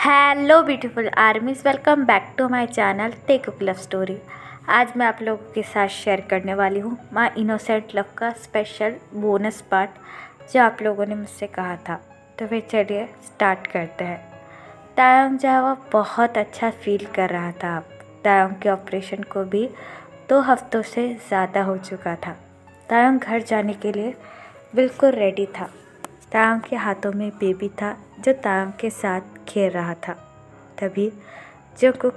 Hello beautiful armies, welcome back to my channel tech up love story. आज मैं आप लोगों के साथ शेयर करने वाली हूँ माय इनोसेंट लव का स्पेशल बोनस पार्ट जो आप लोगों ने मुझसे कहा था। तो फिर चलिए स्टार्ट करते हैं। तायंग जो है वो बहुत अच्छा फील कर रहा था। तायंग के ऑपरेशन को भी 2 हफ्तों से ज़्यादा हो चुका था। तायंग घर जाने के लिए बिल्कुल रेडी था। तायंग के हाथों में बेबी था जो तायंग के साथ खेल रहा था। तभी जंगकुक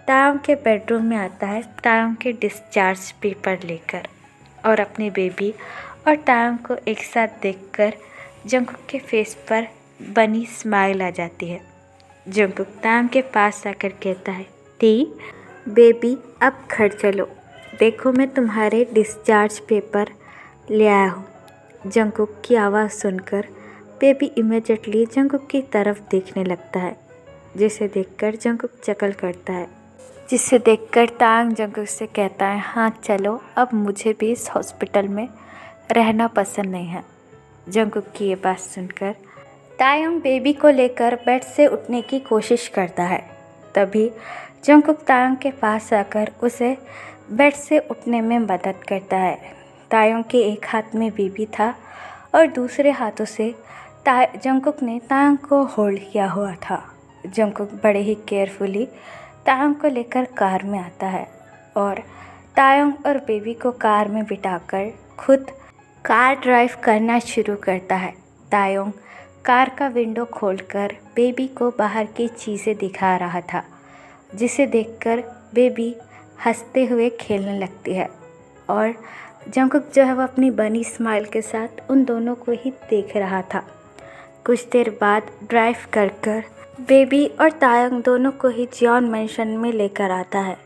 तायंग के बेडरूम में आता है तायंग के डिस्चार्ज पेपर लेकर, और अपने बेबी और तायंग को एक साथ देखकर जंगकुक के फेस पर बनी स्माइल आ जाती है। जंगकुक तायंग के पास आकर कहता है, टी बेबी अब घर चलो, देखो मैं तुम्हारे डिस्चार्ज पेपर ले आया हूँ। जंगकुक की आवाज़ सुनकर बेबी इमीडिएटली जंगकुक की तरफ देखने लगता है, जिसे देखकर जंगकुक चकल करता है। जिसे देखकर तायंग जंगकुक से कहता है, हाँ चलो, अब मुझे भी इस हॉस्पिटल में रहना पसंद नहीं है। जंगकुक की ये बात सुनकर तायंग बेबी को लेकर बेड से उठने की कोशिश करता है। तभी जंगकुक तायंग के पास आकर उसे बेड से उठने में मदद करता है। तायंग के एक हाथ में बेबी था और दूसरे हाथों से जंगकुक ने तायंग को होल्ड किया हुआ था। जंगकुक बड़े ही केयरफुली तायंग को लेकर कार में आता है और तायंग और बेबी को कार में बिठाकर खुद कार ड्राइव करना शुरू करता है। तायंग कार का विंडो खोलकर बेबी को बाहर की चीज़ें दिखा रहा था, जिसे देखकर बेबी हंसते हुए खेलने लगती है और जंगकुक जो है वो अपनी बनी स्माइल के साथ उन दोनों को ही देख रहा था। कुछ देर बाद ड्राइव कर बेबी और तायंग दोनों को ही जियोन मैंशन में लेकर आता है।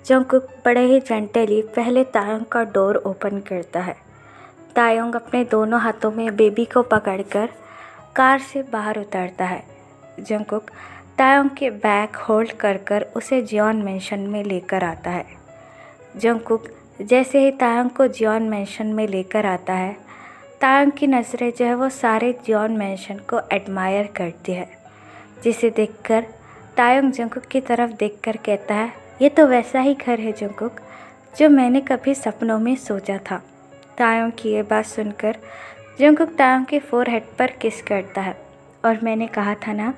जंगकुक बड़े ही जेंटली पहले तायंग का डोर ओपन करता है। तायंग अपने दोनों हाथों में बेबी को पकड़कर कार से बाहर उतरता है। जंगकुक तायंग के बैग होल्ड कर उसे जियोन मैंशन में लेकर आता है। जंगकुक जैसे ही तायंग को जियोन मैंशन में लेकर आता है, तायंग की नज़रें जो है वो सारे जियोन मैंशन को एडमायर करती है, जिसे देखकर तायंग जंगकुक की तरफ देखकर कहता है, ये तो वैसा ही घर है जंगकुक जो मैंने कभी सपनों में सोचा था। तायंग की ये बात सुनकर जंगकुक तायंग के फोरहेड पर किस करता है, और मैंने कहा था ना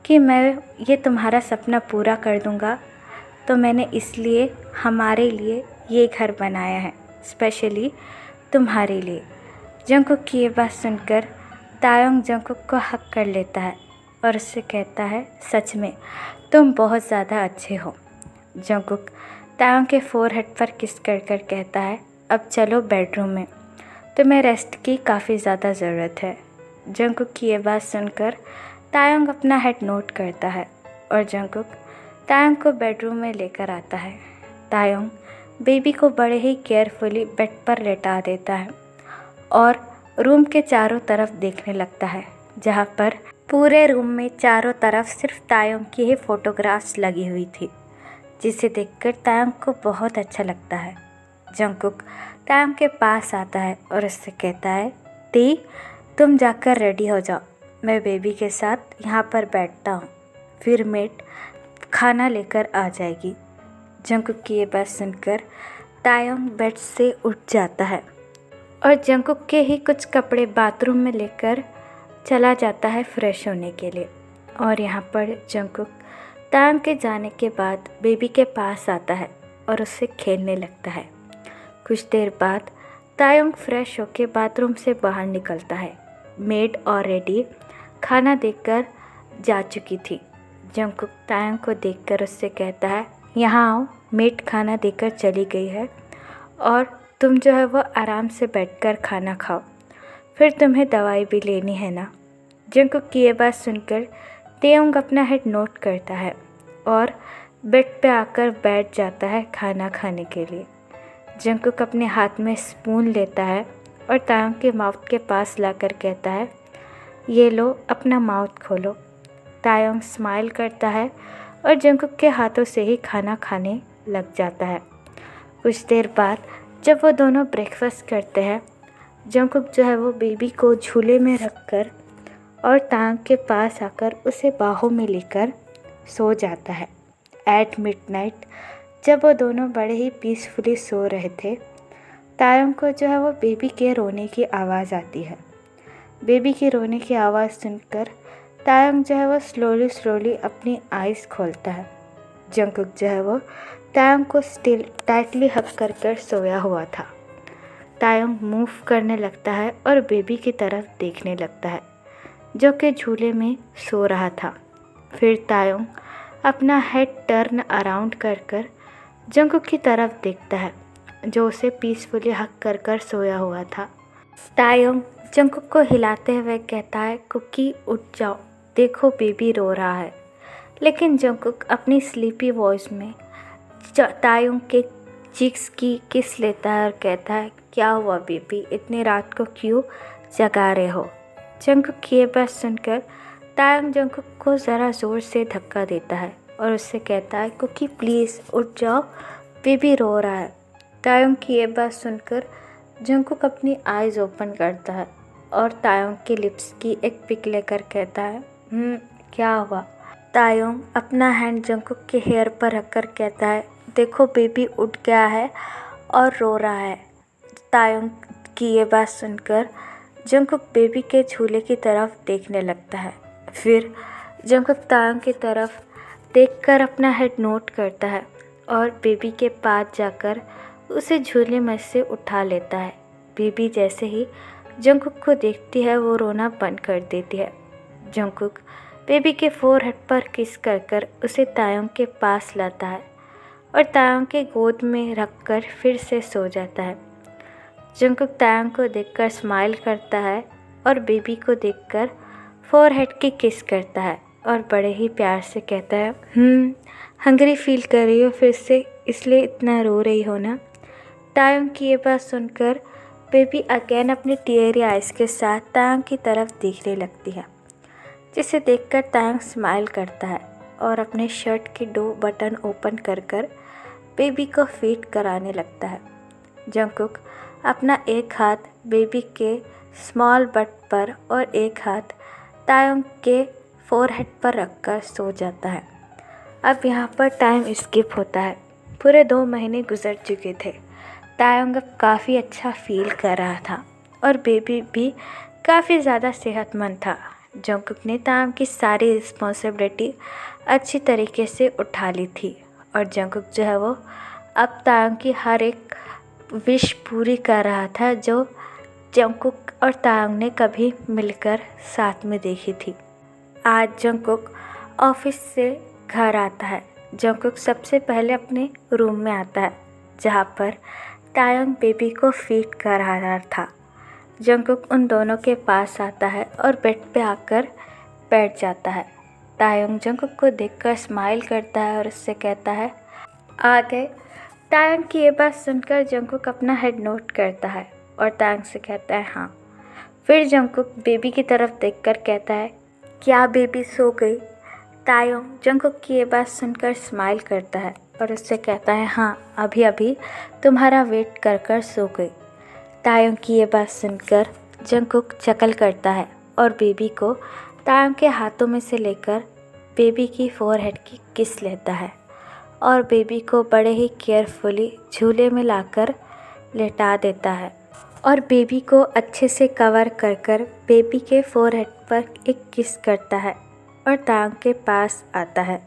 कि मैं ये तुम्हारा सपना पूरा कर दूँगा, तो मैंने इसलिए हमारे लिए ये घर बनाया है, स्पेशली तुम्हारे लिए। जंगकुक की ये बात सुनकर तायंग जंगकुक को हक कर लेता है और उससे कहता है, सच में तुम बहुत ज़्यादा अच्छे हो। जंगकुक तायंग के फोरहेड पर किस कर कहता है, अब चलो बेडरूम में, तुम्हें रेस्ट की काफ़ी ज़्यादा ज़रूरत है। जंगकुक की ये बात सुनकर तायंग अपना हेड नोट करता है और जंगकुक तायंग को बेडरूम में लेकर आता है। तायंग बेबी को बड़े ही केयरफुली बेड पर लेटा देता है और रूम के चारों तरफ देखने लगता है, जहाँ पर पूरे रूम में चारों तरफ सिर्फ तायंग की ही फ़ोटोग्राफ्स लगी हुई थी, जिसे देखकर तायंग को बहुत अच्छा लगता है। जंगकुक तायंग के पास आता है और उससे कहता है, टी तुम जाकर रेडी हो जाओ, मैं बेबी के साथ यहाँ पर बैठता हूँ, फिर मेड खाना लेकर आ जाएगी। जंगकुक की ये बात सुनकर तायंग बेड से उठ जाता है और जंगकुक के ही कुछ कपड़े बाथरूम में लेकर चला जाता है फ्रेश होने के लिए। और यहाँ पर जंगकुक तायंग के जाने के बाद बेबी के पास आता है और उससे खेलने लगता है। कुछ देर बाद तायंग फ्रेश होकर बाथरूम से बाहर निकलता है। मेड ऑलरेडी खाना देकर जा चुकी थी। जंगकुक तायंग को देखकर उससे कहता है, यहाँ आओ, मेड खाना देकर चली गई है और तुम जो है वो आराम से बैठकर खाना खाओ, फिर तुम्हें दवाई भी लेनी है ना। जंगकुक की ये बात सुनकर तायंग अपना हेड नोट करता है और बेड पे आकर बैठ जाता है खाना खाने के लिए। जंगकुक अपने हाथ में स्पून लेता है और तायंग के माउथ के पास लाकर कहता है, ये लो, अपना माउथ खोलो। तायंग स्माइल करता है और जंगकुक के हाथों से ही खाना खाने लग जाता है। कुछ देर बाद जब वो दोनों ब्रेकफास्ट करते हैं, जंगकुक जो है वो बेबी को झूले में रखकर और तायंग के पास आकर उसे बाहों में लेकर सो जाता है। एट मिडनाइट जब वो दोनों बड़े ही पीसफुली सो रहे थे, तायंग को जो है वो बेबी के रोने की आवाज़ आती है। बेबी के रोने की आवाज़ सुनकर तायंग जो है वो स्लोली अपनी आइज़ खोलता है। जंगकुक जो है वो तायंग को स्टिल टाइटली हग कर सोया हुआ था। तायंग मूव करने लगता है और बेबी की तरफ देखने लगता है जो कि झूले में सो रहा था। फिर तायंग अपना हेड टर्न अराउंड कर जंगकुक की तरफ देखता है जो उसे पीसफुली हग कर सोया हुआ था। तायंग जंगकुक को हिलाते हुए कहता है, कुकी उठ जाओ, देखो बेबी रो रहा है। लेकिन जंगकुक अपनी स्लीपी वॉइस में तायंग के चीक्स की किस लेता है और कहता है, क्या हुआ बेबी, इतनी रात को क्यों जगा रहे हो। जंगकुक की ये बात सुनकर तायंग जंगकुक को ज़रा ज़ोर से धक्का देता है और उससे कहता है, कुकी प्लीज़ उठ जाओ, बेबी रो रहा है। तायंग की ये बात सुनकर जंगकुक अपनी आइज़ ओपन करता है और तायंग के लिप्स की एक पिक लेकर कहता है, क्या हुआ। तायंग अपना हैंड जंगकुक के हेयर पर रखकर कहता है, देखो बेबी उठ गया है और रो रहा है। तायंग की ये बात सुनकर जंगकुक बेबी के झूले की तरफ देखने लगता है। फिर जंगकुक तायंग की तरफ देखकर अपना हेड नोट करता है और बेबी के पास जाकर उसे झूले में से उठा लेता है। बेबी जैसे ही जंगकुक को देखती है वो रोना बंद कर देती है। जंगकुक बेबी के फोरहेड पर किस कर उसे तायंग के पास लाता है और तायंग के गोद में रखकर फिर से सो जाता है। जंगकुक तायंग को देखकर स्माइल करता है और बेबी को देखकर फोरहेड की किस करता है और बड़े ही प्यार से कहता है, हंग्री फील कर रही हो फिर से, इसलिए इतना रो रही हो ना। तायंग की ये बात सुनकर बेबी अगेन अपनी टीयरी आइज़ के साथ तायंग की तरफ देखने लगती है, जिसे देखकर तायंग स्माइल करता है और अपने शर्ट की 2 बटन ओपन कर बेबी को फीड कराने लगता है। जंगकुक अपना एक हाथ बेबी के स्मॉल बट पर और एक हाथ तायंग के फोरहेड पर रखकर सो जाता है। अब यहाँ पर टाइम स्किप होता है। पूरे 2 महीने गुजर चुके थे। तायंग अब काफ़ी अच्छा फील कर रहा था और बेबी भी काफ़ी ज़्यादा सेहतमंद था। जंगकुक ने तायंग की सारी रिस्पॉन्सिबिलिटी अच्छी तरीके से उठा ली थी और जंगकुक जो है वो अब तायंग की हर एक विश पूरी कर रहा था जो जंगकुक और तायंग ने कभी मिलकर साथ में देखी थी। आज जंगकुक ऑफिस से घर आता है। जंगकुक सबसे पहले अपने रूम में आता है जहाँ पर तायंग बेबी को फीड कर रहा था। जंगकुक उन दोनों के पास आता है और बेड पे आकर बैठ जाता है। तायंग जंगकुक को देखकर स्माइल करता है और उससे कहता है, आ गए। तायंग की ये बात सुनकर जंगकुक अपना हेड नोट करता है और तायंग से कहता है, हाँ। फिर जंगकुक बेबी की तरफ देखकर कहता है, क्या बेबी सो गई। तायंग जंगकुक की ये बात सुनकर स्माइल करता है और उससे कहता है, हाँ, अभी अभी तुम्हारा वेट कर सो गई। तायंग की ये बात सुनकर जंगकुक चकल करता है और बेबी को तायंग के हाथों में से लेकर बेबी की फोरहेड की किस लेता है और बेबी को बड़े ही केयरफुली झूले में लाकर लेटा देता है और बेबी को अच्छे से कवर कर बेबी के फोरहेड पर एक किस करता है और तायंग के पास आता है।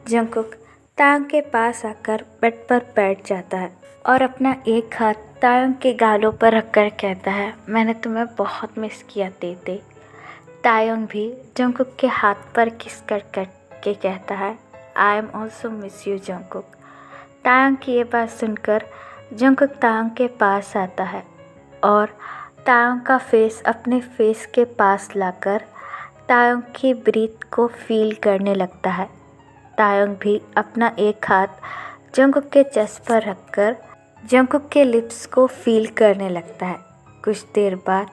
जंगकुक तायंग के पास आकर बेड पर बैठ जाता है और अपना एक हाथ तायंग के गालों पर रखकर कहता है, मैंने तुम्हें बहुत मिस किया तेते। तायंग भी जंगकुक के हाथ पर किस कर के कहता है, I am also miss you Jungkook. Tayang की ये बात सुनकर जंगकुक तायंग के पास आता है और तायंग का फेस अपने फेस के पास लाकर तायंग की ब्रीथ को फील करने लगता है। तायंग भी अपना एक हाथ जंगकुक के चेस्ट पर रखकर जंगकुक के लिप्स को फील करने लगता है। कुछ देर बाद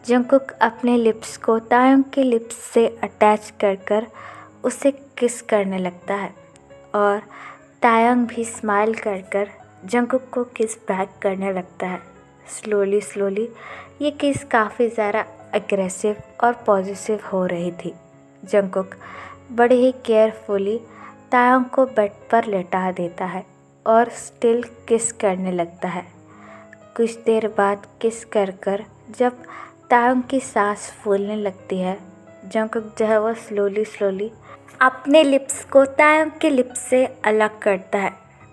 जंगकुक अपने लिप्स को तायंग के लिप्स से अटैच कर उसे किस करने लगता है और तायंग भी स्माइल कर जंगकुक को किस बैक करने लगता है। स्लोली ये किस काफ़ी ज़्यादा एग्रेसिव और पॉजिटिव हो रही थी। जंगकुक बड़े ही केयरफुली तायंग को बेड पर लेटा देता है और स्टिल किस करने लगता है। कुछ देर बाद किस कर जब तायंग की सांस फूलने लगती है, जंगकुक जो है वो स्लोली अपने लिप्स को तायंग के लिप्स से अलग करता है।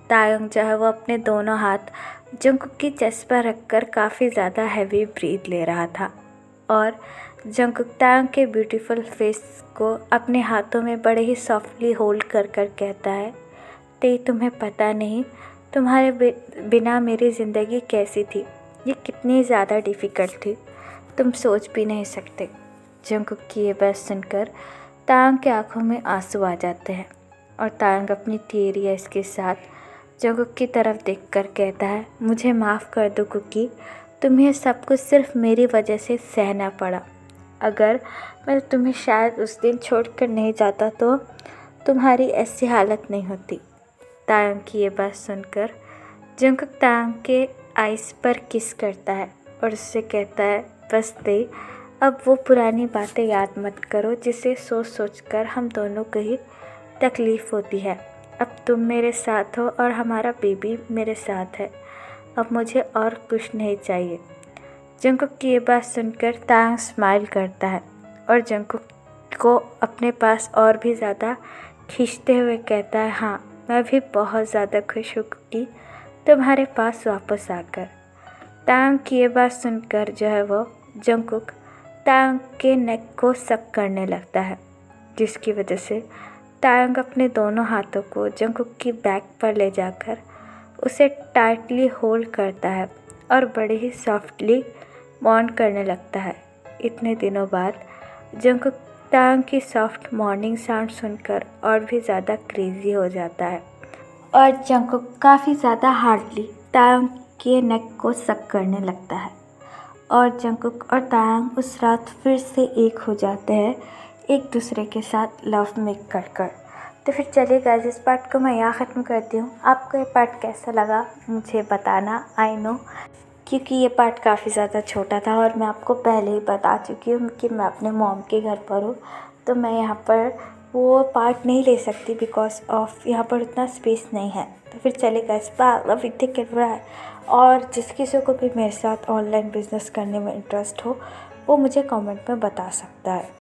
तायंग जो है वो अपने दोनों हाथ जंगकुक की चेस्ट पर रखकर काफ़ी ज़्यादा हैवी ब्रीथ ले रहा था और जंगकुक तायंग के ब्यूटीफुल फेस को अपने हाथों में बड़े ही सॉफ्टली होल्ड कर कहता है, ते तुम्हें पता नहीं तुम्हारे बिना मेरी ज़िंदगी कैसी थी, ये कितनी ज़्यादा डिफ़िकल्ट थी, तुम सोच भी नहीं सकते। जंगकुक की ये बात सुनकर तायंग के आंखों में आंसू आ जाते हैं और तायंग अपनी टीयरी आइज़ के साथ जंगकुक की तरफ देखकर कहता है, मुझे माफ़ कर दो कुकी, तुम्हें सब कुछ सिर्फ मेरी वजह से सहना पड़ा। अगर मैं तुम्हें शायद उस दिन छोड़कर नहीं जाता तो तुम्हारी ऐसी हालत नहीं होती। तायंग की ये बात सुनकर जंगकुक तायंग के आइज़ पर किस करता है और उससे कहता है, बस दे, अब वो पुरानी बातें याद मत करो जिसे सोच कर हम दोनों को ही तकलीफ़ होती है। अब तुम मेरे साथ हो और हमारा बेबी मेरे साथ है, अब मुझे और कुछ नहीं चाहिए। जंगकुक की ये बात सुनकर तायंग स्माइल करता है और जंगकुक को अपने पास और भी ज़्यादा खींचते हुए कहता है, हाँ मैं भी बहुत ज़्यादा खुश हूँ कि तुम्हारे पास वापस आकर। तायंग की ये बात सुनकर जो है वो जंगकुक तायंग के नेक को सक करने लगता है, जिसकी वजह से तायंग अपने दोनों हाथों को जंगकुक की बैक पर ले जाकर उसे टाइटली होल्ड करता है और बड़े ही सॉफ्टली बॉन्ड करने लगता है। इतने दिनों बाद जंगकुक तायंग की सॉफ्ट मॉर्निंग साउंड सुनकर और भी ज़्यादा क्रेज़ी हो जाता है और जंगकुक काफ़ी ज़्यादा हार्डली तायंग के नेक को सक करने लगता है और जंगकुक और तायंग उस रात फिर से एक हो जाते हैं, एक दूसरे के साथ लव मेक कर। तो फिर चलिए गाइस, इस पार्ट को मैं यहाँ ख़त्म करती हूँ। आपको ये पार्ट कैसा लगा मुझे बताना। आई नो क्योंकि ये पार्ट काफ़ी ज़्यादा छोटा था और मैं आपको पहले ही बता चुकी हूँ कि मैं अपने मॉम के घर पर हूँ, तो मैं यहाँ पर वो पार्ट नहीं ले सकती बिकॉज ऑफ यहाँ पर उतना स्पेस नहीं है। तो फिर चलिए गाइस, बाय, टेक केयर। और जिस किसी को भी मेरे साथ ऑनलाइन बिजनेस करने में इंटरेस्ट हो वो मुझे कमेंट में बता सकता है।